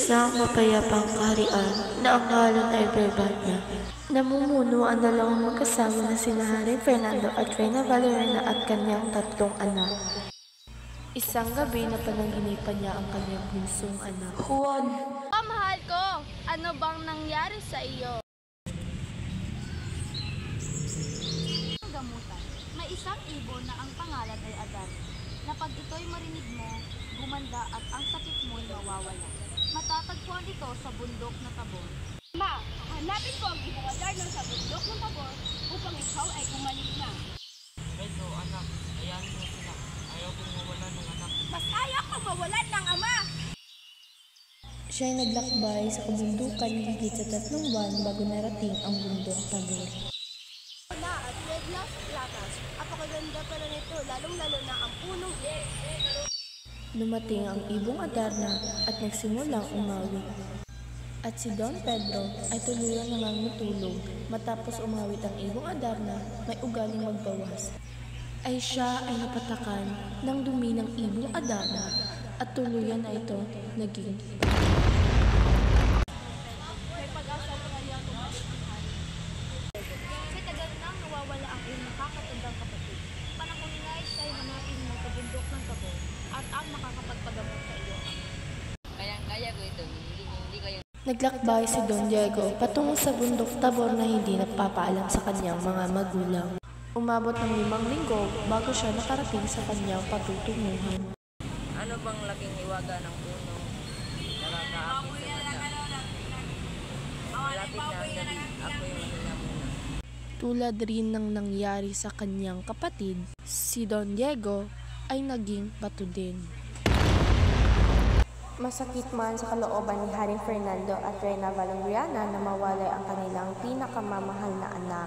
Isang mapayapang kaharian na ang ngalan ay Brebanya. Namumuno ang dalawang magkasama na sina Haring Fernando at Reyna Valeriana at kanyang tatlong anak. Isang gabi na panaginipan niya ang kanyang bunsong anak. Juan! Oh, mahal ko! Ano bang nangyari sa iyo? Gamutan. May isang ibon na ang pangalan ay Adan, na pag ito'y marinig mo, gumanda at ang sakit mo'y mawawala. Matatagpuan ito sa bundok na Tabor. Ma, hanapin ko ang ibong Adan sa bundok ng Tabor upang ikaw ay gumaling na. Pedro, anak, ayanin mo sila. Ayaw kong mawalan ng anak. Mas ayaw ko mawalan ng ama! Siya'y naglakbay sa kabundukan higit sa 3 buwan bago narating ang bundok Tabor. Na at reglas, latas. Apakaganda pala nito, lalong-lalo na ang punong Dumating ang ibong Adarna at nagsimulang umawit. At si Don Pedro ay tuluyang nangangutulog. Matapos umawit ang ibong Adarna, may ugaling magbawas. Ay siya ay napatakan ng dumi ng ibong Adarna at tuluyan na ito naging. may pag-asa pa kaya kumalik ang hari. Sa tagal nang nawawala ang iyong nakakatandang kapatid. Panahon na siya'y hanapin mo sa bundok ng Tabor at ang makakapagpagamot sa iyo. Kaya ko ito. Hindi kayo. Naglakbay si Don Diego patungo sa bundok Tabor na hindi nagpapaalam sa kanyang mga magulang. Umabot ng 5 linggo bago siya nakarating sa kanyang patutunguhan. Ano bang laking hiwaga ng puno? Nakakaakit sa mata. Malapit na ang gabi. Ako yung mahinga muna. Tulad rin ng nangyari sa kanyang kapatid, si Don Diego ay naging bato din. Masakit man sa kalooban ni Haring Fernando at Reyna Valeriana na mawalay ang kanilang pinakamamahal na anak.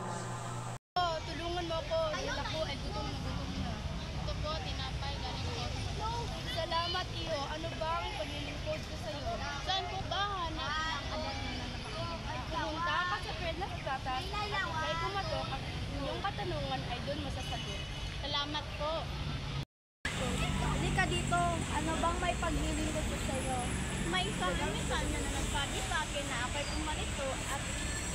Tulungan mo ako, dahil ako ay gutom na gutom na. Ito po, tinapay, galing po. Salamat iyo, ano ba ang paglilingkod ko sa iyo? Saan po ba hanapin ang anak na nakakita? Pumunta ka sa Fredlas Tatas at ikay kumatok at iyong katanungan ay doon masasagot. Salamat po. Halika dito, ano bang may paglilingkod ko sa iyo? May isang emisan na nagsabi sa akin na ako'y pumarito at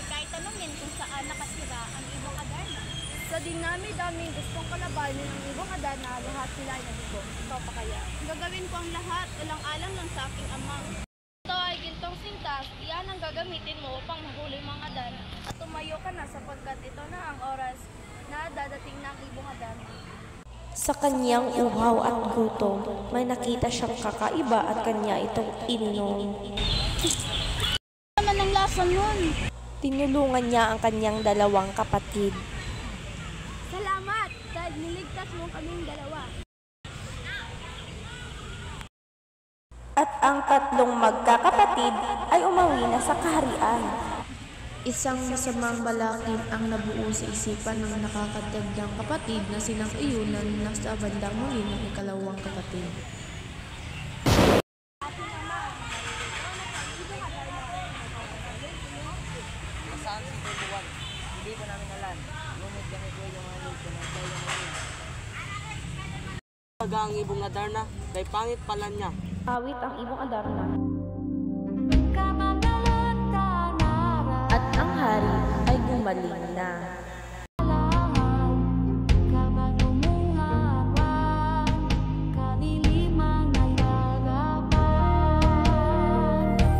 ikay tanungin kung saan nakatira ang ibong Adarna. Sa dinami-daming gustong kalabanin ng ibong Adarna, lahat sila ay nabigo. Ikaw pa kaya? Gagawin ko ang lahat, alang-alang lang sa aking amang. Ito ay gintong sintas, iyan ang gagamitin mo upang mahuli mga Adarna. At tumayo ka na sapagkat ito na ang oras na dadating na ang ibong Adarna. Sa kanyang uhaw at gutom, may nakita siyang kakaiba at kanya itong ininom. Ano naman ang lasa nun? Tinulungan niya ang kanyang 2 kapatid. Salamat dahil niligtas mo kaming dalawa. At ang 3 magkakapatid ay umuwi na sa kaharian. Isang masamang balakid ang nabuo sa isipan ng nakakatandang kapatid na silang iyunan na sa bandang muli ng 2 kapatid. Nasaan si Juan? Hindi ko namin alam. Ngunit ganito yung halog ko na tayo ngayon. Taga ang ibong Adarna, kay pangit pala niya. Awit ang ibong Adarna. At ang hari ay gumaling na.